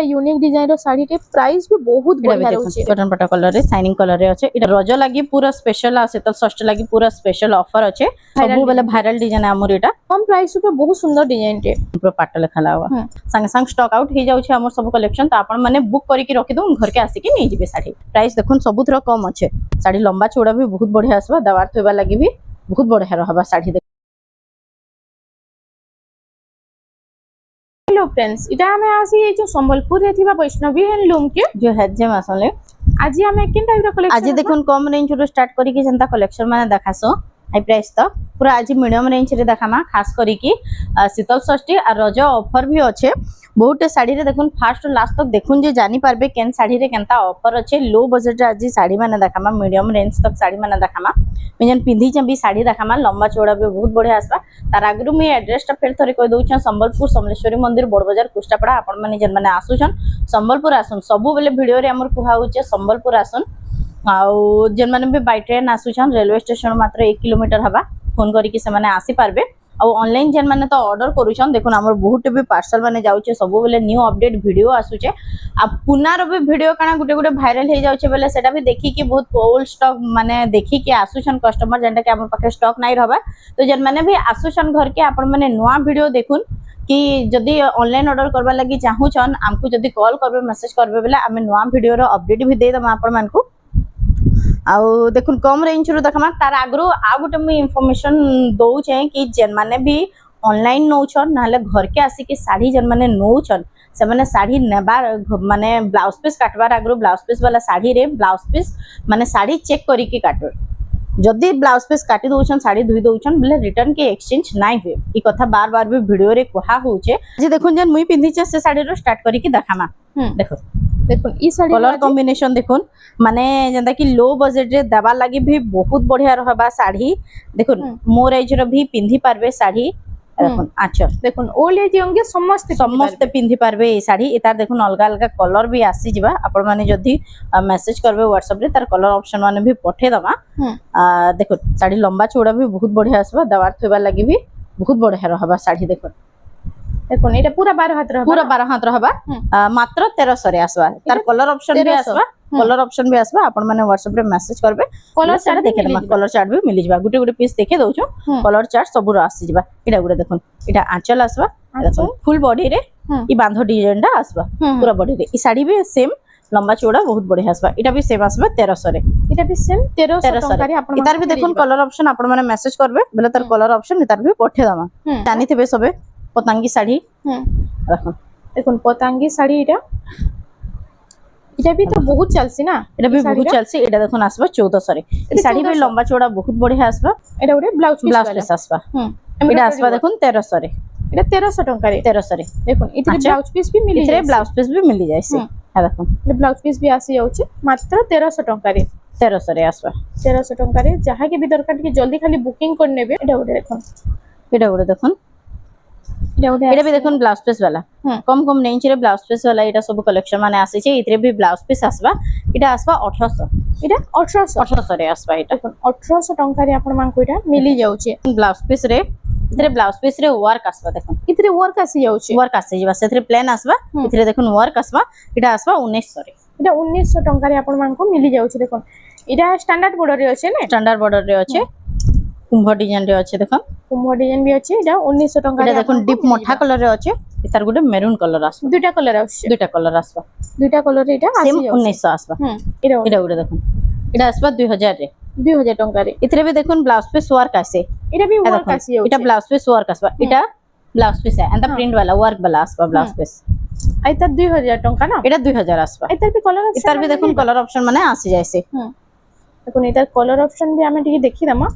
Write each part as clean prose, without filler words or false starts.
Unique design रो साड़ी टे price भी बहुत बढ़िया रहउचे। कॉटन पटा कलर रे शाइनिंग कलर रे अछि। इटा रज लागि पूरा स्पेशल आ शीतल षष्ठी लागि पूरा स्पेशल ऑफर अछि। सब बेले वायरल डिजाइन हमर एटा कम प्राइस पे बहुत सुंदर डिजाइन टे पूरा पाट लेखा लावा संग संग स्टॉक आउट हो जाउछे हमर सब कलेक्शन। त आपण माने बुक करि के रखि दउन घर के आसी के नै जिबे साड़ी। प्राइस देखुन सबुथरा कम अछि। साड़ी लंबा चौड़ा भी बहुत बढ़िया आसबा। दवार थोबा लागि भी बहुत बढ़िया रहबा साड़ी। हेलो फ्रेंड्स, इटा हमें आसी ए जो संबलपुर रे थिबा वैष्णवी हैंडलूम के जो है जे मासले आज हमें किन टाइप रो कलेक्शन आज देखुन कम रेंज रो स्टार्ट करी के जनता कलेक्शन माने देखासो हाई प्राइस तक पूरा आज मीडियम रेंज रे देखामा। खास करी की शीतल षष्ठी आ रज ऑफर भी अच्छे। बहुत साड़ी रे देखुन फास्ट लास्ट तक देखुन जे जानी पारबे केन साड़ी रे केनता ऑफर अच्छे। लो बजट रे आज साड़ी माने देखामा। मीडियम रेंज तक साड़ी माने देखामा। मेजन पिंधी चंबी साड़ी देखामा। लंबा चौड़ा भी बहुत बढ़िया आसबा। तार आगरु मी एड्रेस टा फेर थरे कह दउछ संबलपुर समलेश्वरी मंदिर बड़ बाजार कुष्टापड़ा। आपण माने जन माने आसुछन संबलपुर आसुन सबु बेले वीडियो रे हमर कुहा होचे संबलपुर आसुन। आउ जेन माने भी बाय ट्रेन आसुछन रेलवे स्टेशन मात्र 1 किलोमीटर हबा। फोन करी कि से माने आसी पारबे। आउ ऑनलाइन जेन माने तो ऑर्डर करूछन देखुन हमर बहुत भी पार्सल माने जाउचे। सबु बेले न्यू अपडेट वीडियो आसुचे। आ पुनार भी वीडियो काना गुटे गुटे वायरल हे जाउचे बेले सेटा भी देखि कि बहुत ओल्ड स्टॉक माने देखि कि आसुछन कस्टमर जेंटा कि हमर पाखे स्टॉक नाही रहबा। तो जेन माने भी आसुछन घर के आपण माने नवा वीडियो देखुन कि जदि ऑनलाइन ऑर्डर करबा लागि चाहूछन हमकु जदि कॉल करबे मैसेज करबे बेले आमे नवा वीडियो रो अपडेट भी दे दम आपण मानकु। आउ देखुन कम रेंज रो देखमा। तार आगरो आ गुटे मी इंफॉर्मेशन दउ छै कि जेन माने भी ऑनलाइन नौछन नाले घर के आसी कि साड़ी जेन माने नौछन से माने साड़ी नेबार माने ब्लाउज पीस काटबार आगरो ब्लाउज पीस वाला साड़ी रे ब्लाउज पीस माने साड़ी चेक करी के काटो। जदि ब्लाउज पीस काटी दउछन साड़ी धुई दउछन बेले रिटर्न के एक्सचेंज नाइ हुए। ई कथा बार बार भी वीडियो रे कहा होचे। जे देखुन जेन मुई पिंधी छ से साड़ी रो स्टार्ट करी के देखामा। देखो देखो ई साड़ी कलर कॉम्बिनेशन देखुन माने जंदा कि लो बजट रे दबा लागि भी बहुत बढ़िया रहबा साड़ी। देखुन मोर एज रो भी पिंधी पारबे साड़ी। देखुन आचल देखुन ओल्ड एज यंग समस्त पिंधी पारबे ए साड़ी। एतार देखुन अलगा अलगा कलर भी आसी जिबा। आपण माने जदी मैसेज करबे WhatsApp रे तार कलर ऑप्शन माने भी पठे दमा। देखुन साड़ी लंबा चौड़ा भी बहुत बढ़िया आसबा। दवार थोबा लागि भी बहुत बढ़िया रहबा साड़ी। देखुन देखुन एटा पूरा 12 हाथ रहबा। पूरा 12 हाथ रहबा। मात्र 1300 रे आसबा। तार कलर ऑप्शन भी आसबा। कलर ऑप्शन भी आसबा। आपण माने WhatsApp रे मैसेज करबे कलर चार्ट देखे दमा। कलर चार्ट भी मिली जिबा। गुटे गुटे पीस देखे दउछो कलर चार्ट सब रो आसी जिबा। एटा गुटे देखुन एटा आंचल आसबा। देखुन फुल बॉडी रे ई बांधो डिजाइन टा आसबा। पूरा बॉडी रे ई साड़ी भी सेम लंबा चौड़ा बहुत बढ़िया आसबा। एटा भी सेम आसबा 1300 रे। एटा भी सेम 1300 टंका रे आपण इतार भी देखुन कलर ऑप्शन आपण माने मैसेज करबे बेले तार कलर ऑप्शन इतार भी पठे दमा। जानि थेबे सबे पतंगी साड़ी। देखुन देखुन पतंगी साड़ी एटा भी तो बहुत चलसी ना। एटा भी बहुत चलसी। एटा देखुन आसबा 1400 रे। ई साड़ी भी लंबा चौड़ा बहुत बढ़िया आसबा। एटा उडे ब्लाउज पीस आसबा। एटा आसबा देखुन 1300 रे। एटा 1300 टंका रे। 1300 रे। देखुन इतरे ब्लाउज पीस भी मिली इतरे ब्लाउज पीस भी मिली जायसी। हा देखुन ए ब्लाउज पीस भी आसी जाउचे मात्र 1300 टंका रे। 1300 रे आसबा। 1300 टंका रे जहा के भी दरकार के जल्दी खाली बुकिंग कर नेबे। एटा उडे देखुन एटा उडे देखुन एटा भी देखुन ब्लाउज पीस वाला कम कम रेंज रे ब्लाउज पीस वाला एटा सब कलेक्शन माने आसी छे। इतरे भी ब्लाउज पीस आसबा। एटा आसबा 1800। एटा 1800 रे आसबा। एटा 1800 टंका रे आपण मान को एटा मिली जाउचे। ब्लाउज पीस रे इतरे ब्लाउज पीस रे वर्क आसबा। देखुन इतरे वर्क आसी जाउचे। वर्क आसी जिबा सेथरे प्लेन आसबा। इतरे देखुन वर्क आसबा। एटा आसबा 1900 रे। एटा 1900 टंका रे आपण मान को मिली जाउचे। देखुन एटा स्टैंडर्ड बॉर्डर रे अछि ने। स्टैंडर्ड बॉर्डर रे अछि। कुंभ डिजाइन रे अछि। देखुन कुंभ डिजाइन भी अछि। एटा 1900 टंका रे। देखुन डीप मोठा कलर रे अछि। इतार गुटे मेरून कलर आसबा। दुटा कलर आछे। दुटा कलर आसबा। दुटा कलर रे एटा आसी जाउचे। 1900 आसबा। एटा गुटे देखुन एटा आसबा 2000 रे। 2000 टंका रे। इतरे भी देखुन ब्लाउज पीस वर्क आसे। एटा भी वर्क आसी जाउचे। एटा ब्लाउज पीस वर्क आसबा। एटा ब्लाउज पीस है एंड प्रिंट वाला वर्क वाला आसबा ब्लाउज पीस। आइता 2000 टंका ना। एटा 2000 आसबा। इतार भी कलर ऑप्शन इतार भी देखुन कलर ऑप्शन माने आसी जायसे। देखुन इतार कलर ऑप्शन भी हमें टिके देखि दमा।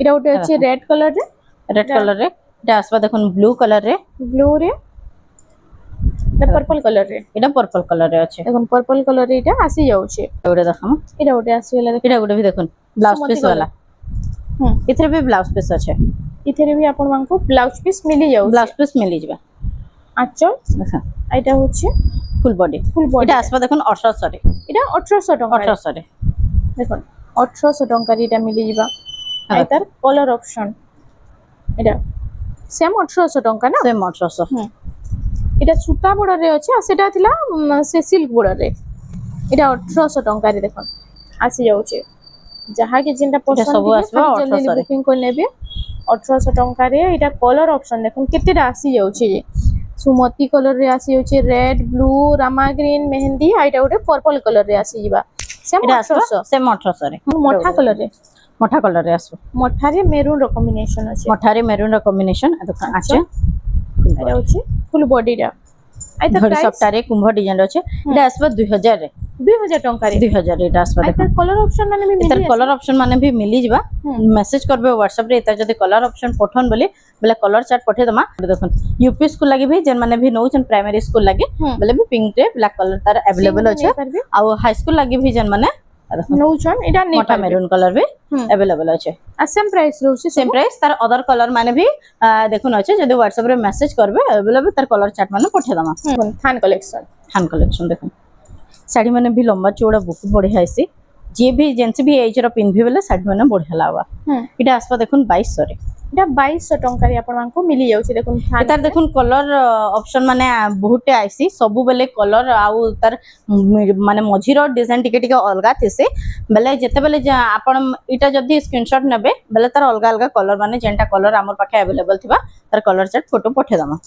एटा उटे अछि रेड कलर रे। रेड कलर रे एटा आसबा देखुन ब्लू कलर रे। ब्लू रे एटा पर्पल कलर रे। एटा पर्पल कलर रे अछि। देखुन पर्पल कलर रे एटा आसी जाउचे। एटा देखम एटा उटे आसी गेला। एटा गुटे भी देखुन ब्लाउज पीस वाला। इथरे भी ब्लाउज पीस अछि। इथरे भी आपण मान को ब्लाउज पीस मिली जाउचे। ब्लाउज पीस मिली जिबा। आचल देखा एटा होचे फुल बॉडी। एटा आसबा देखुन 1800 रे। एटा 1800 टंका। 1800 रे। देखुन 1800 टंका रे एटा मिली जिबा। आइतार कलर ऑप्शन एटा सेम 1800 टंका ना। सेम 1800। এটা সুতা বর্ডর রে আছে আর সেটা থিলা সে সিল্ক বর্ডর রে এটা 1800 টঙ্কা রে দেখুন আসি যাচ্ছে যাহা কি যেটা পছন্দ ସବୁ হবে ଆସିବ খালি জলদি 1800 ରେ। বুকিং করে নেবে 1800 টঙ্কা রে এটা কলর অপশন দেখুন কেতেটা আসি যাচ্ছে যে সুমতি কলর রে আসি যাচ্ছে রেড ব্লু রামা গ্রিন মেহেন্দি আর এটা গোটে পর্পল কলর রে আসি ଯିବା সেম এটা আসবে 1800 সেম 1800 ରେ মঠা কলর রে মঠা কলর রে আসবে মঠারে মেরুন র কম্বিনেশন আছে মঠারে মেরুন ର কম্বিনেশন দেখুন আছে এটা হচ্ছে ফুল বডিটা আইতা ধরি প্রাইস সপ্তাহে কুম্ভ ডিজাইন আছে এটা আসবে 2000 রে 2000 টঙ্কা রে 2000 রে এটা আসবে আইতা দেখুন কলর অপশন মানে আমি এটার মিলি কলর অপশন মানে ভি মিলি ଯିବା মেসেজ করবে WhatsApp রে এটা যদি কলর অপশন পঠন বলে বলে কলর চার্ট পঠে দমা দেখুন यूपी स्कूल लागि भी जेन माने भी नौचन प्राइमरी स्कूल लागि বলে भी পিঙ্ক রে ব্ল্যাক কলর তার अवेलेबल আছে আর হাই স্কুল लागि भी जेन माने নৌচন এটা নেই মোটা মেরুন কলর भी अवेलेबल আছে আর সেম প্রাইস রହୁଛି সেম প্রাইস তার অদর কলর মানে भी দেখুন আছে যদি WhatsApp রে মেসেজ করবে अवेलेबल তার কলর চার্ট মানে পঠে দমা থান কালেকশন থান কালেকশন দেখুন শাড়ি মানে भी লম্বা চৌড়া বহুত বঢ়িয়া আইছি যে भी जेंट्स भी एज रो पिन्धि बेले शाड़ी মানে বঢ়িয়া লাগবা এটা আসবা দেখুন 2200 রে এটা 2200 টঙ্কাରେ ଆପଣମାନଙ୍କୁ ମିଳି ଯାଉଛି ଦେଖୁন থান এটার দেখুন কলর অপশন মানে বহুতে আইছি সবু বেলে কলর আউ তার মানে মঝির ডিজাইন টিকে টিকে অলগা থিসে বেলে যেতে বেলে আপন এটা যদি স্ক্রিনশট নেবে বেলে তার অলগা অলগা কলর মানে যেটা কলর আমার পাখে अवेलेबल থিবা তার কলর চার্ট ফটো পঠে দমা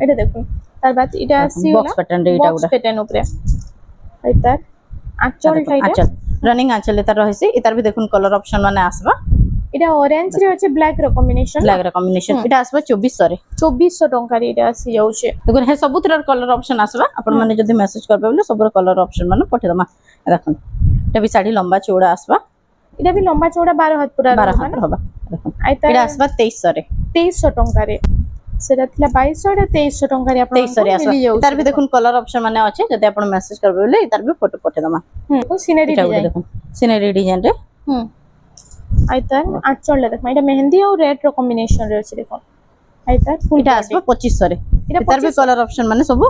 এটা দেখুন তার বাদ এটা আসি বক্স প্যাটার্ন রে এটা বক্স প্যাটার্ন উপরে এই তার আঁচলটা এটা আচ্ছা রানিং আঁচল এটার রহিছে এটার ভি দেখুন কলর অপশন মানে আসবা এটা অরেঞ্জ রে আছে ব্ল্যাক র কম্বিনেশন ব্ল্যাক র কম্বিনেশন এটা আসবা 2400 রে 2400 টঙ্কাରେ এটা আসি যাଉଛି দেখুন হে সবুতর কলর অপশন আসবা আপন মানে যদি মেসেজ করবে বলে সবুর কলর অপশন মানে পঠে দমা দেখুন এটা বি শাড়ি লম্বা চৌড়া আসবা এটা ବି লম্বা চৌড়া 12 হাত পুরা 12 হাত হবা দেখুন আইতা এটা আসবা 2300 রে 2300 ଟଙ୍କାରେ সেটা ଥିଲା 2200 এটা 2300 ଟଙ୍କାରେ ଆପଣ 2300 রে আসবা তার ভি দেখুন কলর অপশন মানে আছে যদি আপন মেসেজ করবে বলে তার ভি ফটো পঠে দমা সিনারি এটা ডিজাইন দেখুন সিনারি ডিজাইন রে আইতা আঁচলটা দেখুন এটা মেহেন্দি আর রেড র কম্বিনেশন রে আছে দেখুন আইতা ফুল এটা আসবা 2500 রে এটা তার ভি কলর অপশন মানে সব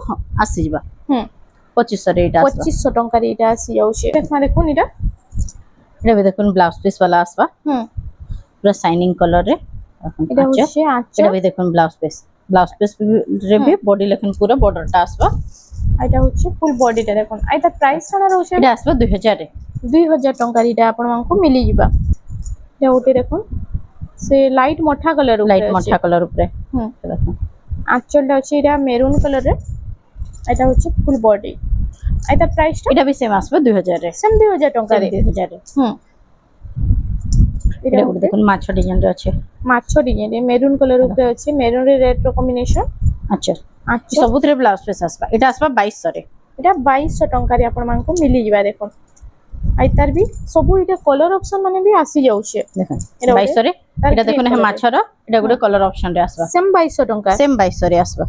আসি ଯିବା 2500 রে এটা আসবা 2500 ଟଙ୍କାରେ এটা আসি যাଉଛି দেখুন এটা এটা ভি দেখুন ব্লাউজ পিস वाला আসবা পুরো শাইনিং কলর রে এটা হচ্ছে আঁচল এটা ভি দেখুন ব্লাউজ পিস রে ভি বডি লেখুন পুরো বর্ডরটা আসবা এটা হচ্ছে ফুল বডিটা দেখুন আইতা প্রাইস কানা রହୁଛି এটা আসবা 2000 রে 2000 ଟଙ୍କାରେ এটা ଆପଣଙ୍କୁ ମିଳି ଯିବା এটা ওটে দেখুন সে লাইট মঠা কালার উপরে লাইট মঠা কলর উপরে দেখুন আঁচলটা হচ্ছে এটা মেরুন কালার রে এটা হচ্ছে ফুল বডি এটা প্রাইসটা এটা ভি সেম আসবে 2000 রে সেম 2000 ଟଙ୍କାରେ 2000 রে এটা এটা দেখুন মাছ ডিজাইন রে আছে মাছ ডিজাইন মেরুন কালার উপরে আছে মেরুন রে রেড র কম্বিনেশন আচ্ছা আচ্ছা সবুতরে ব্লাউজ পিস আসবা এটা আসবা 2200 রে এটা 2200 ଟଙ୍କାରେ ଆପଣଙ୍କୁ ମିଳି ଯିବା ଦେଖুন আই তার বি সবু এটা কলর অপশন মানে বি আসি যাচ্ছে দেখুন এটা 2200 রে এটা দেখুন হে মাছর এটা গুলো কলর অপশন রে আসবা সেম 2200 ଟଙ୍କା সেম 2200 রে আসবা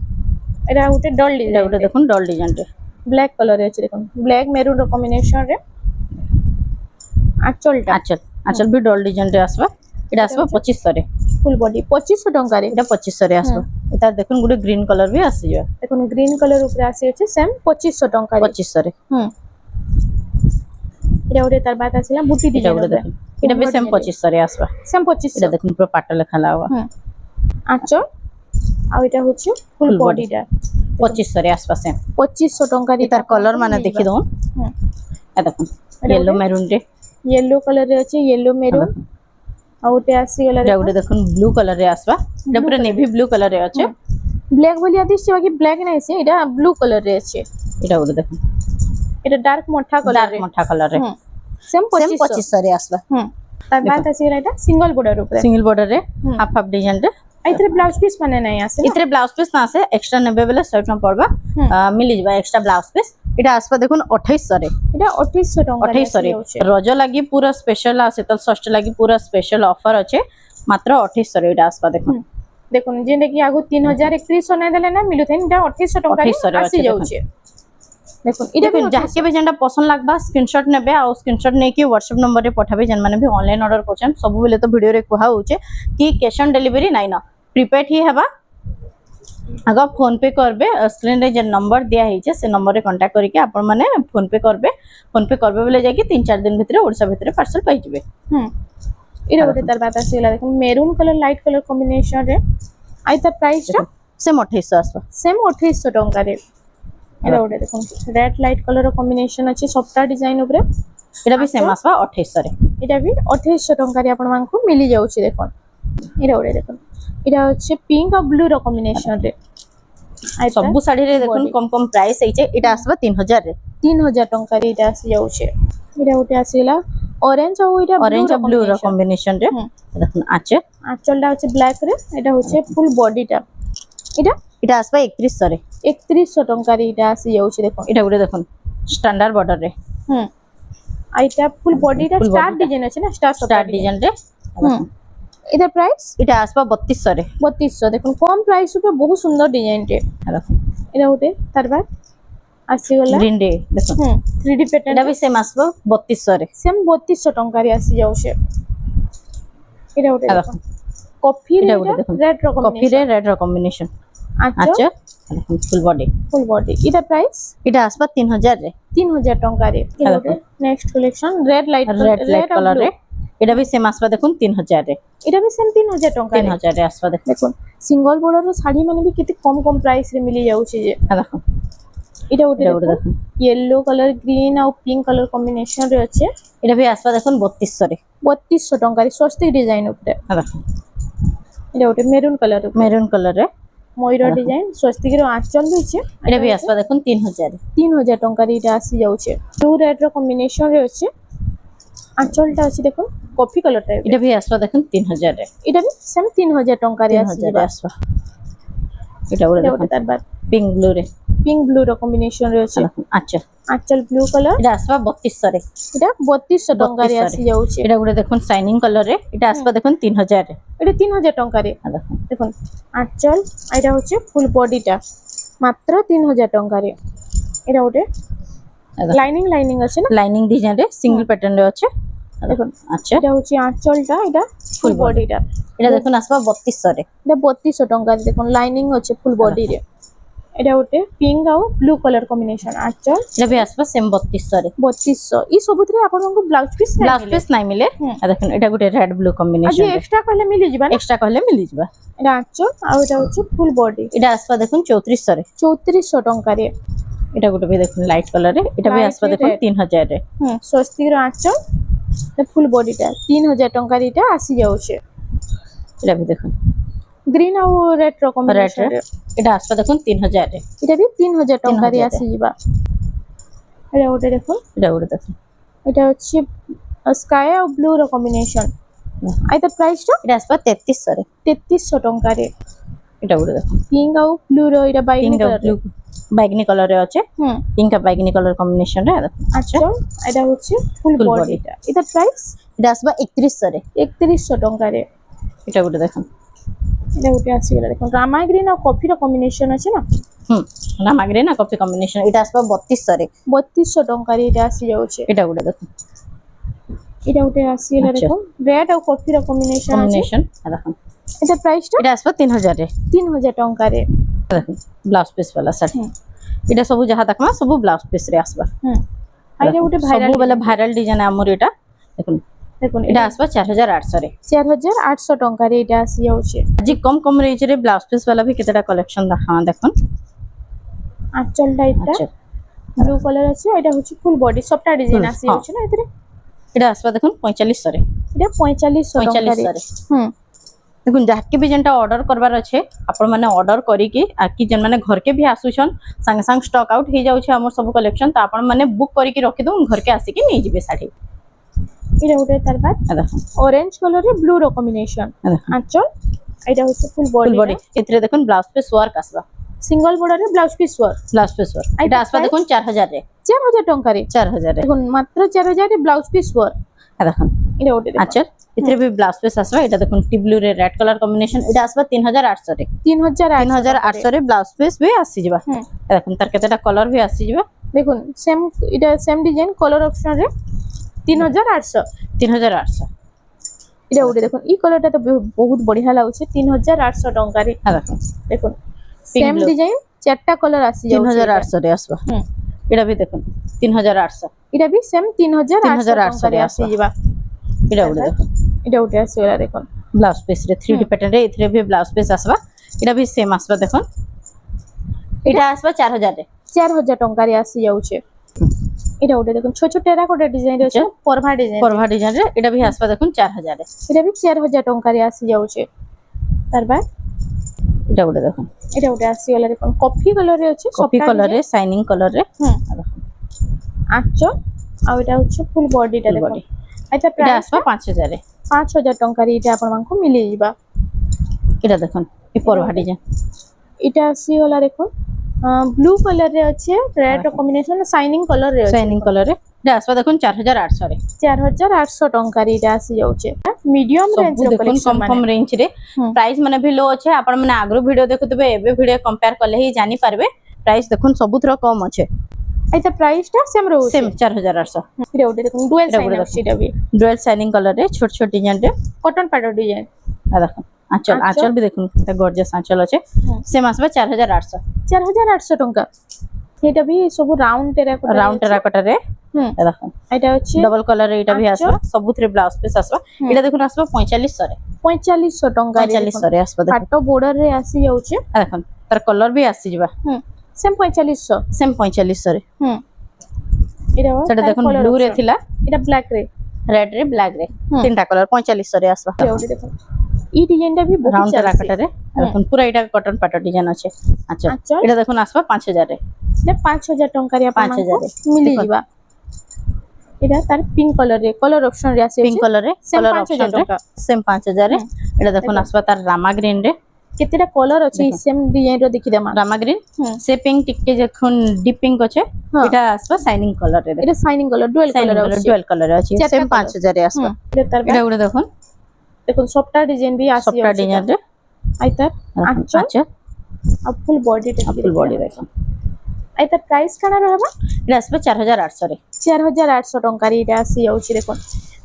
এটা গোটে ডল এটা ডিজাইন গুলো দেখুন ডল ডিজাইন রে ব্ল্যাক কালার আছে দেখুন ব্ল্যাক মেরুন র কম্বিনেশন রে আঁচলটা আচ্ছা আচ্ছা ভি ডল ডিজাইন রে আসবা এটা আসবা 2500 রে ফুল বডি 2500 ଟଙ୍କାରେ এটা 2500 রে আসবা এটা দেখুন গুলো গ্রিন কলর ভি আসি যাবে দেখুন গ্রিন কালার উপরে আসি আছে সেম 2500 ଟଙ୍କାରେ 2500 রে এটা ওরে তার বাদ আসিলা বুটি এটা ডিজাইন গুলো দেখুন এটা ভি সেম 2500 রে আসবা সেম এটা 2500 দেখুন পুরো পাটা লেখা লাগবা আঁচল আর এটা হচ্ছে ফুল Full body। বডিটা 2500 রে আসবা সেম 2500 ଟଙ୍କାରେ এটার কলর মানে দেখি দাও এ দেখুন ইয়েলো মেরুন রে येलो कलर रे আছে येलो মেরুন আর ওতে আসি গলা এটা গুলো দেখুন ব্লু কলর রে আসবা এটা পুরো নেভি ব্লু কলর রে আছে ব্ল্যাক বলি আদিছে বাকি ব্ল্যাক নাই আছে এটা ব্লু কলর রে আছে এটা গুলো দেখুন এটা ডার্ক মঠা কলর ডার্ক রে মঠা কলর রে সেম সেম 2500 2500 রে আসবা তার বাদ আসি গলা এটা সিঙ্গেল বর্ডার উপরে সিঙ্গেল বর্ডর রে হাফ হাফ ডিজাইন রে আইতরে ব্লাউজ পিস মানে নাই আছে ইতরে ব্লাউজ পিস না আছে এক্সট্রা নেবে বেলে 100 টাকা পড়বা মিলি যাবে এক্সট্রা ব্লাউজ পিস এটা আসবা দেখুন 2800 রে এটা 2800 টঙ্কা 2800 রে রজ লাগি পুরা স্পেশাল আছে শীতল ষষ্ঠী লাগি পুরা স্পেশাল অফার আছে মাত্র 2800 রে এটা আসবা দেখুন দেখুন যেটা কি আগু 3000 নাই দেলে না মিলুথাইন এটা 2800 টঙ্কা 2800 রে আসি যাচ্ছে দেখুন এটা দেখুন যাকে भी যেটা পছন্দ লাগবা স্ক্রিনশট নেবে আর স্ক্রিনশট নেকি WhatsApp নম্বর রে পঠাবে যেন মানে भी অনলাইন অর্ডর করছেন সবু বেলে তো ভিডিও রে কুহা होचे कि कैश ऑन डिलीवरी নাই না প্রিপেড হি হেবা আগ ফোন পে করবে স্ক্রিন রে যে নম্বর দিয়া হইছে সে নম্বর রে কানেক্ট করিকে আপন মানে ফোন পে করবে বলে যাই কি 3-4 দিন ভিতরে ওড়িশা ভিতরে পার্সেল পাই যাবে এটা ওতে তার বাদ আসিলা দেখুন maroon colour light colour combination রে আই তার প্রাইসটা सेम 2800 आसबा सेम 2800 टंका रे एटा गोटे देखो रेड लाइट कलर कॉम्बिनेशन अछि सबटा डिजाइन ऊपर एटा भी सेम आसबा 2800 रे एटा भी 2800 टंका रे आपण मानकु मिली जाउछि देखो एटा गोटे देखो एटा अछि पिंक और ब्लू रो कॉम्बिनेशन रे सब साड़ी रे देखो कम कम प्राइस होइछे एटा आसबा 3000 रे 3000 टंका रे एटा आसी जाउछि एटा गोटे आसीला ऑरेंज और एटा ऑरेंज और ब्लू रो कॉम्बिनेशन रे देखो आचे आचलटा अछि ब्लैक रे एटा होछि फुल बॉडी टा एटा आसबा 3100 रे 3100 टंका रे एटा आसी जाउछि देखो एटा गुटे देखो स्टैंडर्ड बॉर्डर रे आइटा फुल बॉडी टा स्टार डिजाइन अछि ना स्टार डिजाइन रे इधर प्राइस एटा आसबा 3200 रे 3200 देखो कम प्राइस पे बहुत सुंदर डिजाइन टे देखो एटा गोटे तार बाद आसी गला ग्रीन डे देखो 3D पैटर्न एटा भी सेम आसबा 3200 रे सेम 3200 टंका रे आसी जाउछे एटा गोटे देखो कॉफी रे रेड रो कॉफी रे रेड रो कॉम्बिनेशन अच्छा देखो फुल बॉडी इधर प्राइस एटा आसबा 3000 रे 3000 टंका रे next collection red light colour रे एटा भी सेम आसबा देखो 3000 रे एटा भी सेम 3000 टंका रे 3000 रे आसबा देखो सिंगल बॉर्डर रो साड़ी माने भी किते कम कम प्राइस रे मिली जाउछे जे देखो एटा गोटे देखो येलो कलर ग्रीन और पिंक कलर कॉम्बिनेशन रे अछि एटा भी आसबा देखो 3200 रे 3200 टंका रे स्वस्तिक डिजाइन ऊपर देखो एटा गोटे मेरून कलर रे मयूर डिजाइन स्वस्तिक रो आंचल होइछे एटा भी आसबा देखो 3000 रे 3000 टंका रे एटा आसी जाउछे ब्लू रेड रो कॉम्बिनेशन रे अछि आंचलटा अछि देखो कॉफी कलर टाइप एटा भी आसबा देखो 3000 रे एटा भी सेम 3000 टंका रे आसी जाबा एटा गोटे तार बाद पिंक ब्लू रो कॉम्बिनेशन रे अछि अच्छा आंचल ब्लू कलर एटा आसबा 3200 रे एटा 3200 टंका रे आसी जाउछे एटा गोटे देखो शाइनिंग कलर रे एटा आसबा देखो 3000 रे एटा 3000 टंका रे देखो आंचल एटा होचे फुल बॉडी टा मात्र 3000 टंका रे एटा गोटे लाइनिंग अछि ना लाइनिंग डिजाइन रे सिंगल पैटर्न रे अछि देखो अच्छा एटा होची आंचलटा एटा फुल बॉडी टा एटा देखो आसबा 3200 रे एटा 3200 टंका रे देखो लाइनिंग अछि फुल बॉडी रे एटा गोटे पिंक और ब्लू कलर कॉम्बिनेशन आंचल एटा भी आसबा सेम 3200 रे 3200 ई सबुतरे आपन को ब्लाउज पीस नहीं मिले देखो एटा गोटे रेड ब्लू कॉम्बिनेशन आज एक्स्ट्रा कहले मिली जिबा ना एक्स्ट्रा कहले मिली जिबा एटा आंचल और एटा होची फुल बॉडी एटा आसबा देखो 3400 रे 3400 टंका रे एटा गोटे भी देखो लाइट कलर रे एटा भी आसबा देखो 3000 रे स्वस्तिक रो आंचल फुल बॉडी टा 3000 टंका रे एटा आसी जाउछे एटा भी देखो ग्रीन और रेड रो कॉम्बिनेशन रे एटा आसबा देखो 3000 रे एटा भी 3000 टंका रे आसी जिबा एटा गोटे देखो एटा अछि स्काई और ब्लू रो कॉम्बिनेशन आइता प्राइस टा एटा आसबा 3300 रे 3300 टंका रे एटा गोटे देखो पिंक और ब्लू रो एटा बैगनी कलर रे अछि पिंक और बैगनी कलर कॉम्बिनेशन रे अच्छा एटा होछि फुल बॉडी टा एटा प्राइस एटा आसबा 3100 रे 3100 टंका रे एटा गोटे देखो एटा गोटे आसी गेला देखो रामा ग्रीन और कॉफी रो कॉम्बिनेशन अछि ना रामा ग्रीन और कॉफी कॉम्बिनेशन एटा आसबा 3200 रे 3200 टंका रे एटा आसी जाउछे एटा गोटे देखो एटा गोटे आसी गेला देखो रेड और कॉफी रो कॉम्बिनेशन देखो एटा प्राइस टा एटा आसबा 3000 रे 3000 टंका रे देखो ब्लाउज पीस वाला साड़ी एटा सब जहां तक सब ब्लाउज पीस रे आसबा आइरा गोटे सब वाला वायरल डिजाइन हमर एटा देखो एटा आसबा 4800 रे 4800 टंका रे एटा आसी जाउछे जी कम रेंज रे ब्लाउज पीस वाला भी केतेटा कलेक्शन देखो आंचल टाइपटा ब्लू कलर अछि एटा होछि फुल बॉडी सबटा डिजाइन आसी जाउछे ना एतरे एटा आसबा देखो 4500 रे एटा 4500 टंका रे देखो जहाँके भी जेनटा ऑर्डर करबार अच्छे आपण माने ऑर्डर करी कि आकि जन माने घर के भी आसुछन संग संग स्टॉक आउट हो जाउछे हमर सब कलेक्शन त आपण माने बुक करी कि रखि दउ घर के आसी कि नै जिबे साड़ी एटा उठे तार बाद ऑरेंज कलर रे ब्लू रो कॉम्बिनेशन आंचल एटा होছে फुल बॉडी एतरे देखन ब्लाउज पे वर्क आसबा सिंगल बॉर्डर रे ब्लाउज पीस वर्क एटा आसबा देखन 4000 रे 4000 टंका रे 4000 रे देखन मात्र 4000 रे ब्लाउज पीस वर्क देखन एटा उठे अच्छा इतरे भी ब्लाउज पीस आसबा एटा देखन टी ब्लू रे रेड कलर कॉम्बिनेशन एटा आसबा 3800 रे 3800 रे ब्लाउज पीस भी आसी जिबा देखन तार केतेटा कलर भी आसी जिबा देखन सेम एटा सेम डिजाइन कलर ऑप्शन रे 3800 एटा उठे देखन ई कलरटा तो बहुत बढ़िया लागुछे 3800 टंका रे देखन सेम डिजाइन चारटा कलर आसी जाउ 3800 रे आसबा एटा भी देखन 3800 एटा भी सेम 3800 रे आसी जिबा एटा उठे आसी वाला देखन ब्लाउज पीस रे 3D पैटर्न रे इथरे भी ब्लाउज पीस आसबा এটা भी सेम आसबा देखो এটা আসবা 4000 রে 4000 ଟଙ୍କାରେ ଆସି ଯାଉଛି। ଏଇଟା ଗୋଟେ ଦେଖୁন ছোট ছোট টেরাকোটা ডিজাইন ଅଛି ପରଭା ডিজাইନ পরভা ডিজাইন রে এটা भी আসবা দেখুন 4000 রে এটা ବି 4000 ଟଙ୍କାରେ ଆସି ଯାଉଛି। ତାର ବାଦ এটা গুলো দেখুন এটা ଗୋଟେ ଆସିଗଲା ଦେଖୁন କଫି କଲର ରେ ଅଛି কফি কালার রে শাইনিং কালার রে ଆଞ୍ଚ ଆଉ ଏଟା ହଉଛି ফুল ବଡିଟା ଦେଖୁন body। ଏଟା এটা ପ୍ରାଇସ୍ আসবা 5000 রে 5000 ଟଙ୍କାରେ ଏଇଟା ଆପଣମାନଙ୍କୁ ମିଳିଯିବା। এটা দেখুন এই পরভা ডিজাইন এটা ଆସିଗଲା ଦେଖୁন ব্লু কলর রে ଅଛି ରେଡ୍ ର କମ୍ବିନେସନ শাইনিং কলর ରେ ଅଛି শাইনিং কালার রে এটা আসবা দেখুন 4800 রে 4800 ଟଙ୍କାରେ ଏଇଟା ଆସି ଯାଉଛି। ମିଡିୟମ ରେଞ୍ଜ ସବୁ ର ଦେଖୁন କଲେକ୍ସନ କମ କମ ରେଞ୍ଜ ରେ ପ୍ରାଇସ୍ ମାନେ ବି लो ଅଛି आपण ମାନେ ଆଗରୁ ଭିडिଓ ଦେଖୁଥିବେ ଏବେ ଭିडिଓ कंपेयर कले ही जानि पारबे प्राइस देखुन सबुथर कम আছে ଏଇଟା ପ୍ରାଇସ୍ ଟା ସେମ ରହୁଛି। सेम 4800 ଏଇଟା ଗୋଟେ ଦେଖୁନ ଡୁଏଲ ଏଇଟା ସାଇନ୍ ଗୋଟେ ଅଛି ଏଇଟା ବି डुअल शाइनिंग कलर रे छोट छोट डिजाइन रे କଟନ ପାଟ ଡିଜାଇନ आ देखो आंचल आंचल भी देखुन ते गॉर्जियस आंचल আছে सेम आसबा 4800 4800 ଟଙ୍କା। ଏଇଟା ବି ସବୁ ରାଉଣ୍ଡ ଟେରାକୋଟା राउंड टेराकोटा रे आ देखो ଏଇଟା ଅଛି डबल कलर रे एटा भी आंचल। आसबा सबुथरे ब्लाउज पीस आसबा एटा देखुन आसबा 4500 रे 4500 ଟଙ୍କାରେ 4500 ରେ आसबा देखो ପାଟ ବୋର୍ଡର ରେ ଆସି ଯାଉଛି। आ देखो तार कलर भी आसी जिबा ସେମ 4500 सेम 4500 रे ଏଇଟା सेटा देखुन ब्लू रे थिला ଏଇଟା ବ୍ଲାକ ରେ रेड रे ब्लैक रे तीनटा कलर 4500 ରେ आसबा ଏଇଟା ଗୋଟେ ଦେଖ ई डिजाइन ଟା भी बहुत राउंड चालसी टेराकोटा रे देखुन पूरा एटा कॉटन पाटो डिजाइन আছে আচ্ছা आंचल। এটা দেখুন आसबा 5000 रे এটা 5000 ଟଙ୍କାରେ 5000 ଆପଣଙ୍କୁ ରେ। ମିଳି ଯିବା। ଏଇଟା ତାର ପିଙ୍କ କଲର ରେ କଲର ଅପସନ ରେ ଆସି पिंक कलर रे Same कलर 5000 ऑप्शन रे टका। सेम 5000 रे एटा देखुन आसबा तार रामा ग्रीन रे କେତେଟା କଲର ଅଛି ସେମ ଡିଜାଇନ ର ଦେଖି ଦେମା। रामा ग्रीन से पिंक टिके देखुन डीप पिंक আছে हाँ। এটা आसबा শাইনিং कलर रे এটা shining colour dual shining colour colour আছে ডুয়াল कलर আছে চারটা সেম colour। 5000 রে आसबा এটা তার এটা গুলো দেখুন দেখুন সবটা ডিজাইন भी আসি সবটা ডিজাইন রে আই তার আঁচল আচ্ছা আর ফুল বডি টা ফুল বডি দেখুন আই তার প্রাইস কানা रहबा এটা আসবে 4800 রে 4800 ଟଙ୍କାରେ ଏଇଟା ଆସି ଯାଉଛି ଦେଖୁন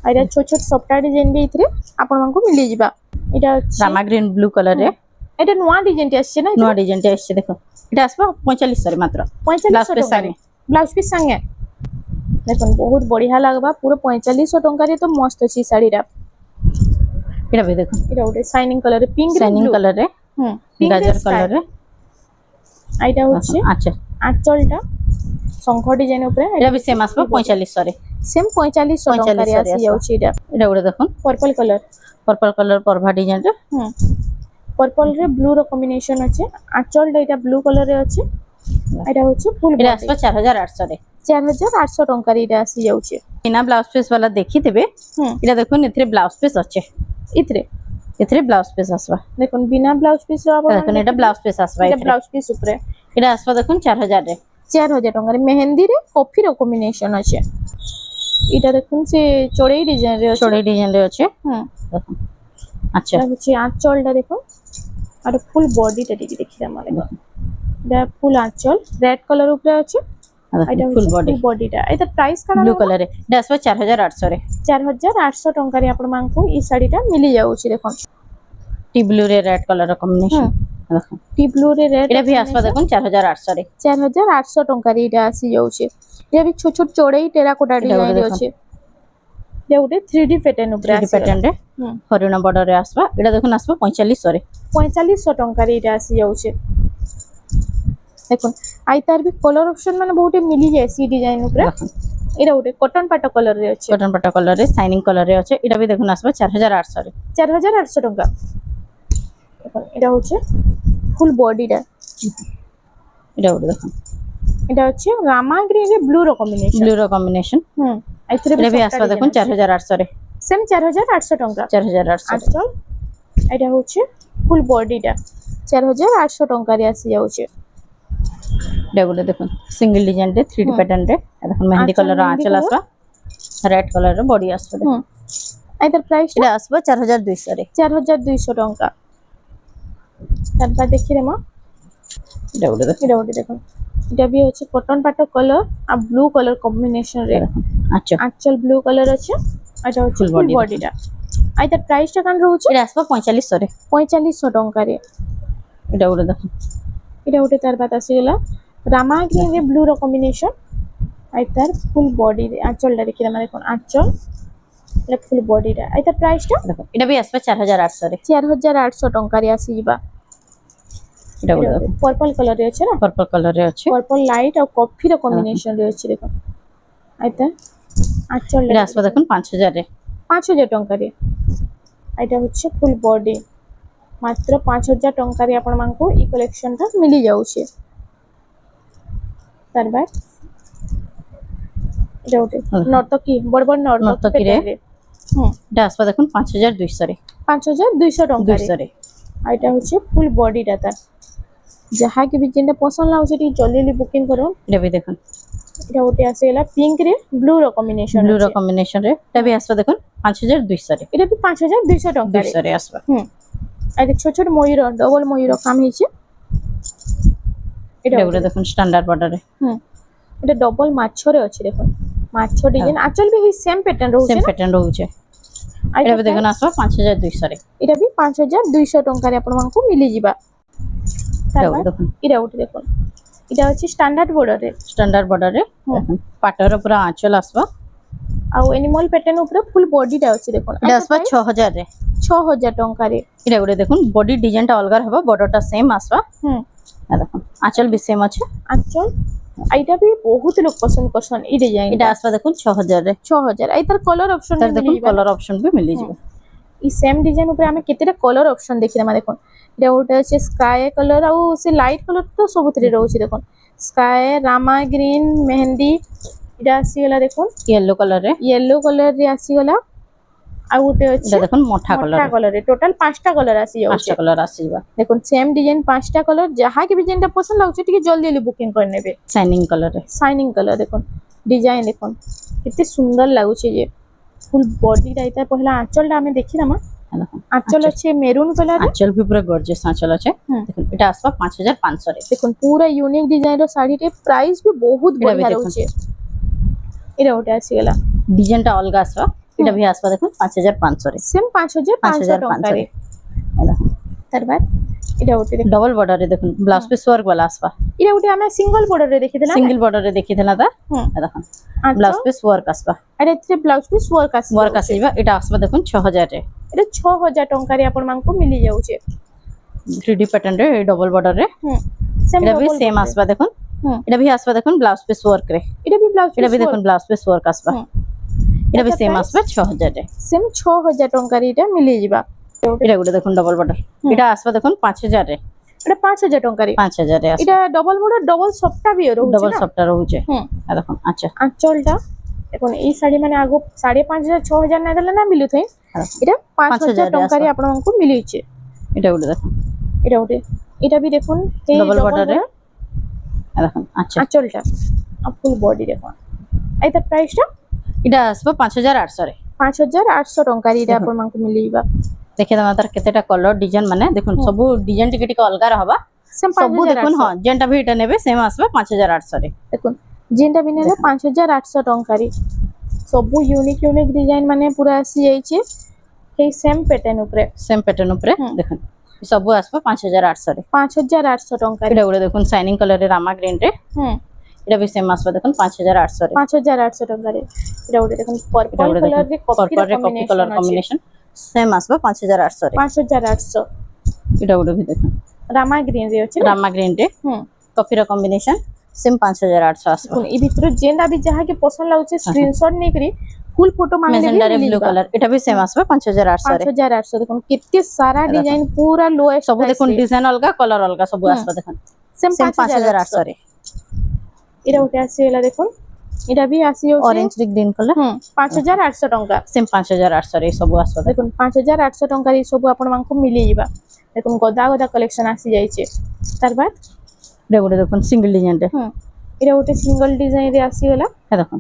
আর এটা ছোট ছোট সবটা ডিজাইন भी ইথরে ଆପଣମାନଙ୍କୁ ମିଳି ଯିବା। এটা ଅଛି রামা গ্রিন ব্লু কলর রে এটা নয়া ডিজাইন টি আসছে না নয়া ডিজাইন টা আসছে দেখুন এটা আসবে 4500 রে মাত্র 4500 পিস ଟଙ୍କାରେ ব্লাউজ পিস संगे দেখুন বহুত বঢ়িয়া লাগবা পুরো 4500 ଟଙ୍କାରେ তো মস্ত ଅଛି শাড়িটা। এটা भी দেখুন এটা ওটা shining colour pink shining colour রে গাজর কলর রে এইটা হচ্ছে আচ্ছা আঁচলটা শঙ্খ ডিজাইন উপরে এটা भी सेम আসবে 4500 রে সেম 4500 ଟଙ୍କାରେ ଆସି ଯାଉଛି এটা এটা গুলো দেখুন পর্পল কালার पर्पल कलर परभा डिजाइन रे পর্পল রে ব্লু র কম্বিনেশন আছে আঁচলটা এটা ব্লু কালার রে আছে এটা হচ্ছে ফুল এটা আসবে 4800 রে 4800 ଟଙ୍କାରେ এটা আসি যাଉଛି। बिना ब्लाउज पीस वाला देखिथिबे এটা দেখুন এথরে ব্লাউজ পিস আছে ইতরে এথরে ব্লাউজ পিস আসবা দেখুন বিনা ব্লাউজ পিস র আপন দেখুন এটা ব্লাউজ পিস আসবা এটা এথরে ব্লাউজ পিস উপরে এটা আসবা দেখুন 4000 রে 4000 ଟଙ୍କାରେ মেহেন্দি রে কফি র কম্বিনেশন আছে। এটা দেখুন সে চড়াই ডিজাইন রে আছে চড়াই ডিজাইন রে আছে দেখুন আচ্ছা এটা হচ্ছে আঁচলটা দেখুন আর ফুল বডিটা দেখি দেখি আমাদের এটা ফুল আঁচল রেড কালার উপরে আছে এটা ফুল বডি ফুল বডিটা এটা প্রাইস কানা ব্লু কলর রে এটা আসবা 4800 রে 4800 ଟଙ୍କାରେ ଆପଣଙ୍କୁ এই শাড়িটা মিলি যাଉଛି দেখুন টি ব্লু রে রেড কলর কম্বিনেশন দেখুন টি ব্লু রে রেড এটা भी আসবা দেখুন 4800 রে 4800 ଟଙ୍କାରେ ଏଇଟା ଆସି ଯାଉଛି। এটা ବି ଛୋଟ ଛୋଟ ଚড়େଇ ଟେରାକୋଟା ডিজাইন ରେ ଅଛି এটা ଗୋଟେ 3D প্যাটার্ন উপরে 3D আছে প্যাটার্ন রে হরিণ বর্ডর রে আসবা এটা দেখুন আসবা 4500 রে 4500 ଟଙ୍କାରେ ଏଇଟା ଆସି ଯାଉଛି। দেখুন আই তার भी কলর অপশন মানে বহুত মিলি যায় সি ডিজাইন উপরে দেখুন এটা ଗୋଟେ কটন পাট কলর রে আছে কটন পাটা কলর রে শাইনিং কলর রে আছে এটা भी দেখুন আসবা 4800 রে 4800 ଟଙ୍କା। দেখুন এটা হচ্ছে ফুল বডিটা এটা ওটা দেখুন এটা হচ্ছে রামা গ্রিন রে ব্লু র কম্বিনেশন ব্লু র কম্বিনেশন এথরে এটা भी আসবা দেখুন 4800 রে সেম 4800 ଟଙ୍କା 4800 আঁচল এটা হচ্ছে ফুল বডিটা 4800 ଟଙ୍କାରେ আসি যাচ্ছে। এটা গুলো দেখুন সিঙ্গেল ডিজাইন রে 3D প্যাটার্ন রে দেখুন মেহেন্দি আঁচল, কলর মেহেন্দি আঁচল colour। আসবা রেড কলর র বডি আসবা দেখুন এটার প্রাইস এটা আসবা 4200 রে 4200 ଟଙ୍କା। তারপর দেখি রে মা এটা গুলো দেখুন এটা ওটা দেখুন এটা भी হচ্ছে কটন পাট কলর আর ব্লু কলর কম্বিনেশন রে আচ্ছা আঁচল ব্লু কলর আছে এটা হচ্ছে Full ফুল body বডিটা আর এটার প্রাইসটা কান রହୁଛି এটা আসবা 4500 রে 4500 ଟଙ୍କାରେ। এটা গুলো দেখুন এটা ওটা তার বাদ আসিগলা রামা গ্রিন রে ব্লু র কম্বিনেশন আর তার ফুল বডি রে আঁচলটা দেখি আমরা দেখুন আঁচল এটা ফুল বডিটা আর এটার প্রাইসটা দেখুন এটা भी আসবা 4800 রে 4800 ଟଙ୍କାରେ আসি ଯିବା। এটা গুলো দেখুন पर्पल कलर रे আছে না पर्पल कलर रे আছে पर्पल लाइट और कॉफी ର কম্বিনেশন রে আছে দেখুন আইতা আচল এটা আসবে দেখুন 5000 রে 5000 ଟଙ୍କାରେ এটা হচ্ছে ফুল বডি মাত্র 5000 ଟଙ୍କାରେ ଆପଣ ମାନଙ୍କୁ এই কলেকশনটা মিলি যাଉଛି তারপর এটা ওটে নর্তকী বড় বড় নর্তকী রে রে এটা আসবে দেখুন 5200 রে 5200 ଟଙ୍କାରେ 200 রে আর এটা হচ্ছে ফুল বডিটা তার যাহা কি বি যেটা পছন্দ লাগুছে টি জলদি জলদি বুকিং করুন এটা भी দেখুন এটা ওটে আসেলা পিঙ্ক রে ব্লু র কম্বিনেশন ব্লু র কম্বিনেশন রে এটা भी আসবে দেখুন 5200 রে এটা বি 5200 ଟଙ୍କାରେ 200 রে আসবে আর ছোট ছোট ময়ূর ডবল ময়ূর কাম হইছে এটা এটা গুলো দেখুন স্ট্যান্ডার্ড বর্ডার রে এটা ডবল মাছরে আছে দেখুন মাছ ডিজাইন আচল বি হি সেম প্যাটার্ন রହୁছে সেম প্যাটার্ন রହୁছে এটা भी দেখুন আসবে 5200 রে এটা বি 5200 ଟଙ୍କାରେ ଆପଣ ମାନଙ୍କୁ মিলি ଯିବା এটা দেখুন এটা ওটে দেখুন এটা হচ্ছে স্ট্যান্ডার্ড বর্ডার রে স্ট্যান্ডার্ড বর্ডার রে দেখুন পাটর পুরা আঁচল আসবে ଆଉ এনিমল প্যাটার্ন উপরে ফুল বডিটা আছে দেখুন এটা আসবে 6000 রে 6000 ଟଙ୍କାରେ এটা গুলো দেখুন বডি ডিজাইনটা অলগা হবে বর্ডারটা সেম আসবে দেখুন আঁচল भी সেম আছে আচল এইটা বি বহুত লোক পছন্দ করছন এই ডিজাইন এটা আসবে দেখুন 6000 রে 6000 এই তার কলর অপশন তার দেখুন কলর অপশন भी মিলি যাবে এই সেম ডিজাইন উপরে আমি কেতেটা কলর অপশন দেখিলাম দেখুন এটা ওটা আছে স্কাই কলর আর সে লাইট কলর তো সবুতরে রହୁଛି দেখুন স্কাই রামা গ্রিন মেহেন্দি এটা আসিগলা দেখুন येलो कलर रे येलो कलर রে আসিগলা আর ওটা আছে এটা দেখুন মোটা কলর মোটা কলরে টোটাল 5টা কলর আসি যাচ্ছে পাঁচটা কলর আসিবা দেখুন সেম ডিজাইন 5টা কলর যাহা কি ডিজাইনটা পছন্দ লাগুছে টিকে জলদি জলদি বুকিং করে নেবে শাইনিং কলর রে শাইনিং কলর দেখুন ডিজাইন দেখুন কেতে সুন্দর লাগুছে যে ফুল বডি রাইতা পহলা আঁচলটা আমি দেখিলাম দেখুন আঁচল আছে মেরুন কলর আঁচল भी पूरा गॉर्जियस आंचल আছে দেখুন এটা আসবে 5500 রে দেখুন পুরা ইউনিক ডিজাইনর শাড়িতে প্রাইস भी বহুত এটা বঢ়িয়া দেখুন। রହୁছে এটা ওটা আসিগলা ডিজাইনটা অলগা আসবে এটা भी আসবে দেখুন 5500 রে সেম 5500 ଟଙ୍କାରେ দেখুন তারপর এটা ওটা দেখুন ডবল বর্ডার রে দেখুন ব্লাউজ পিস ওয়ার্ক वाला আসবে এটা ওটা আমি সিঙ্গেল বর্ডারে দেখিছিলাম সিঙ্গেল বর্ডার রে দেখিছিলা তা দেখুন ব্লাউজ পিস ওয়ার্ক আসবে আর এতে ব্লাউজ পিস ওয়ার্ক আছে ওয়ার্ক আসিবা এটা আসবে দেখুন 6000 রে এটা 6000 ଟଙ୍କାରେ ଆପଣ ମାନଙ୍କୁ মিলি যাଉଛି 3D প্যাটার্ন রে ডবল বর্ডার রে সেম এটা भी সেম আসবে দেখুন এটা भी আসবে দেখুন ব্লাউজ পিস ওয়ার্ক রে এটা भी ব্লাউজ এটা भी দেখুন ব্লাউজ পিস ওয়ার্ক আসবে এটা भी সেম আসবে 6000 রে সেম 6000 ଟଙ୍କାରେ এটা মিলি ଯିବା এটা গুলো দেখুন ডবল বর্ডার এটা আসবে দেখুন 5000 রে এটা 5000 ଟଙ୍କାରେ 5000 রে আসবে এটা ডবল বর্ডার ডবল সফটটা भी রହୁଛି ডবল না সফটটা রହୁছে দেখুন আচ্ছা আঁচলটা এখন এই শাড়ি মানে আগো 5500 6000 না দেলে না মিলুথাই এটা 5000 ଟଙ୍କାରେ ଆପଣ ମାନଙ୍କୁ ମିଳିଛି এটা গুলো দেখুন এটা ওটে এটা भी দেখুন এই ডবল বর্ডারে দেখুন আচ্ছা আঁচলটা আর ফুল বডি দেখুন এই তার প্রাইসটা এটা আসবে 5800 রে 5800 ଟଙ୍କାରେ এটা ଆପଣ ମାନଙ୍କୁ ମିଳିବା দেখে দাম তার কেতেটা কলর ডিজাইন মানে দেখুন সবু ডিজাইন টিকে টিকে অলগা রহবা সেম সবু দেখুন 5800 হ্যাঁ যেটা भी এটা নেবে সেম আসবে 5800 রে দেখুন যেটা भी নেলে 5800 ଟଙ୍କାରେ সবু ইউনিক ইউনিক ডিজাইন মানে পুরা আসি যাইছে এই সেম প্যাটার্ন উপরে সেম প্যাটার্ন উপরে দেখুন সবু আসবে 5800 রে 5800 ଟଙ୍କାରେ এটা গুলো দেখুন শাইনিং কালারে রামা গ্রিন রে এটা भी সেম আসবে দেখুন 5800 রে 5800 ଟଙ୍କାରେ এটা ওটা দেখুন পার্পল এটা কলর রে পার্পল রে কপি কালার কম্বিনেশন সেম আসবে 5800 রে 5800 এটা গুলো भी দেখুন রামা গ্রিন রে আছে রামা গ্রিন রে কপি র কম্বিনেশন সেম 5800 আসবে দেখুন এই ভিতরে যেটা भी যাহা के পছন্দ লাগুছে স্ক্রিনশট নেই করি ফুল ফটো মাঙ্গলে মেজেন্ডা রে ব্লু কালার এটা भी সেম আসবে 5800 রে 5800 দেখুন কেতে সারা ডিজাইন পুরা লোয়েস্ট সবু দেখুন ডিজাইন অলগা কালার অলগা সবু আসবে দেখুন সেম সেম 5800 5800 রে এটা ওটা আছে এলা দেখুন এটা भी আসি যাচ্ছে অরেঞ্জ রে গ্রিন কালার 5800 ଟଙ୍କା সেম 5800 রে সবু আসবে দেখুন 5800 ଟଙ୍କାରେ এই সব আপন মানকু মিলি ଯିବା দেখুন গদা গদা কালেকশন আসি যাইছে তারপর এটা গুলো দেখুন সিঙ্গেল ডিজাইন রে এটা ওটা সিঙ্গেল ডিজাইন রে আসি গলা দেখুন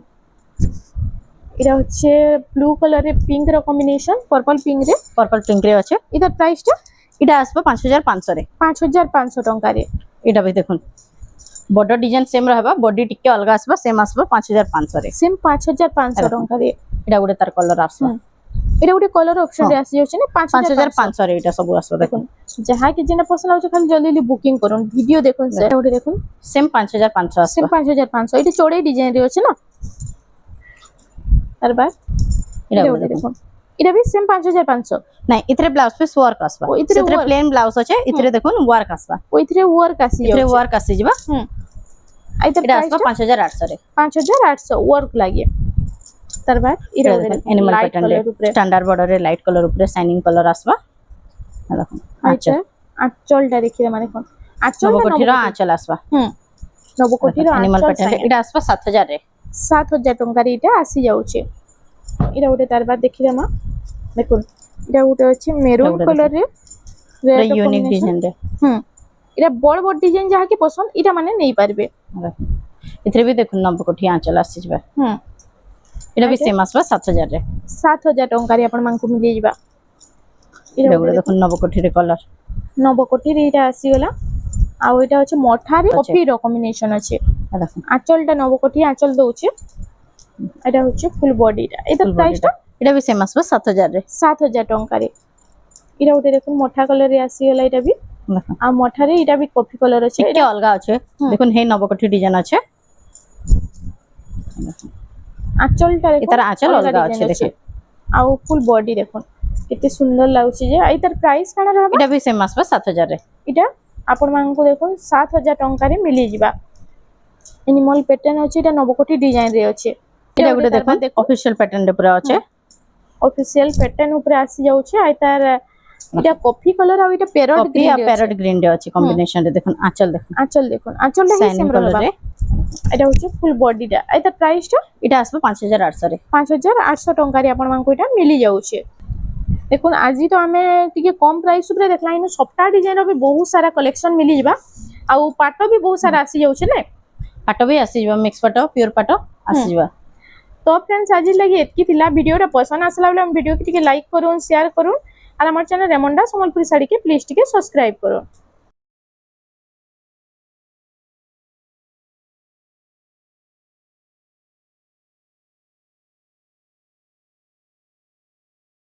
এটা হচ্ছে ব্লু কালারে পিঙ্ক র কম্বিনেশন পার্পল পিঙ্ক রে পার্পল পিঙ্ক রে আছে এটার প্রাইসটা এটা আসবে 5500 রে 5500 ଟଙ୍କାରେ এটা भी দেখুন বর্ডার ডিজাইন সেম রহবা বডি টিকে অলগা আসবে সেম আসবে 5500 রে সেম 5500 ଟଙ୍କାରେ এটা গুলো তার কলর আসবে এটা ଗୋଟେ କଲର ଅପସନ ରେ ଆସି ଯାଉଛି ନା 5500 রে এটা সবু আসবে দেখুন ଯାହା କି ଯେନା ପସନ୍ଦ ଲାଗୁଛି ଖାଲି ଜଲ୍ଦି ଜଲ୍ଦି ବୁକିଂ করুন ভিডিও দেখুন স্যার ଗୋଟେ দেখুন সেম 5500 আসবে সেম 5500 এটা চড়াই ডিজাইন রে ଅଛି না তারপর এটা ଗୋଟେ দেখুন দেখুন এটা भी सेम 5500 ନାଇଁ ଏଥିରେ ବ୍ଲାଉଜ ପିସ୍ ୱାର୍କ ଆସିବା ଓ, ଏଥିରେ ସେଥିରେ work। ପ୍ଲେନ ବ୍ଲାଉଜ ଅଛି ଏଥିରେ ଦେଖୁନ ୱାର୍କ ଆସିବା ওইଥିরে ওয়ার্ক আসি ଏଥିରେ যাচ্ছে ୱାର୍କ ଆସିଯିବା আইতার এটা প্রাইসটা ଆସିବା 5800 ରେ 5800 ওয়ার্ক লাগে তার বাদ এটা এনিমাল লাইট প্যাটার্ন কালার উপরে স্ট্যান্ডার্ড বর্ডর রে লাইট কলর উপরে শাইনিং কলর আসবা দেখুন আচ্ছা আঁচলটা দেখি মানে দেখুন আঁচলটা নবকোঠির আঁচল আসবা নবকোঠির এনিমাল আঁচল প্যাটার্ন এটা আসবা 7000 রে 7000 টঙ্কার এটা আসি যাচ্ছে এটা গোটে তার বাদ দেখি দেমা দেখুন এটা গোটে আছে মেরুন এটা গোটে কলর রে এটা রেড ইউনিক ডিজাইন রে এটা বড় বড় ডিজাইন যাহাকে পছন্দ এটা মানে নেই পারবে দেখুন এଥିରେ ବି ଦେଖୁন নবকোঠি আঁচল ଆସିଯିବା এটা ବି সেম আসবা 7000 রে 7000 টঙ্কারে আপন মানকু মিলি যাবা এটা গোটে দেখুন নবকোঠির কলর নবকোঠির এটা আসিগলা আর এটা হচ্ছে মঠারে কফির কম্বিনেশন আছে দেখুন আঁচলটা নবকোঠি আঁচল দউছে এটা হচ্ছে ফুল বডিটা এটা প্রাইসটা এটা ବି সেম আসবা 7000 রে 7000 টঙ্কারে এটা ওটা দেখুন মঠা কলরে আসিগলা এটা भी দেখুন আর মঠারে এটা भी কফি কলর আছে ଟିକେ ଅଲଗା ଅଛି দেখুন হেই নবকোঠি ডিজাইন আছে আঁচলটা দেখুন এটার আঁচল অলগা অলগা design আছে দেখুন আর ফুল বডি দেখুন কেতে সুন্দর লাগুছে যে এটার প্রাইস কানা रहबा এটা ବି সেম আসবা 7000 রে এটা আপন মানকু দেখুন 7000 টঙ্কারে মিলি ଯିବା এনিমল প্যাটার্ন আছে এটা নবকোঠি ডিজাইন রে আছে এটা গোটে দেখুন অফিশিয়াল প্যাটার্ন রে পুরা আছে অফিসিয়াল প্যাটার্ন উপরে আসি যাচ্ছে আর তার এটা কফি কালার আর এটা প্যারট কপি গ্রিন আর প্যারট গ্রিন রে আছে কম্বিনেশন রে দেখুন আঁচল দেখুন আঁচল দেখুন আঁচলটা হি শাইনিং সেম কলর रहबा রে এটা হচ্ছে ফুল বডিটা আর তার প্রাইসটা এটা আসবে 5800 রে 5800 টঙ্কারে আপন মানকু এটা মিলি যাচ্ছে দেখুন আজি তো আমি টিকে কম প্রাইস উপরে দেখলা ইনো সফটা ডিজাইন র भी बहुत सारा कलेक्शन मिली ଯିବା ଆଉ ପାଟ ବି ବହୁତ ସାରା আসি যাচ্ছে না ପାଟ ବି ଆସିଯିବ ମିକ୍ସ ପାଟ ପିଓର ପାଟ ଆସିଯିବ তো फ्रेंड्स आज लगी एतकी थिला वीडियोटा पसंद आसला बेले हम वीडियो के टिके लाइक करूँ शेयर करूँ और हमारे चैनल रेमंडा संबलपुरी साड़ी के प्लीज टिके सब्सक्राइब करूँ।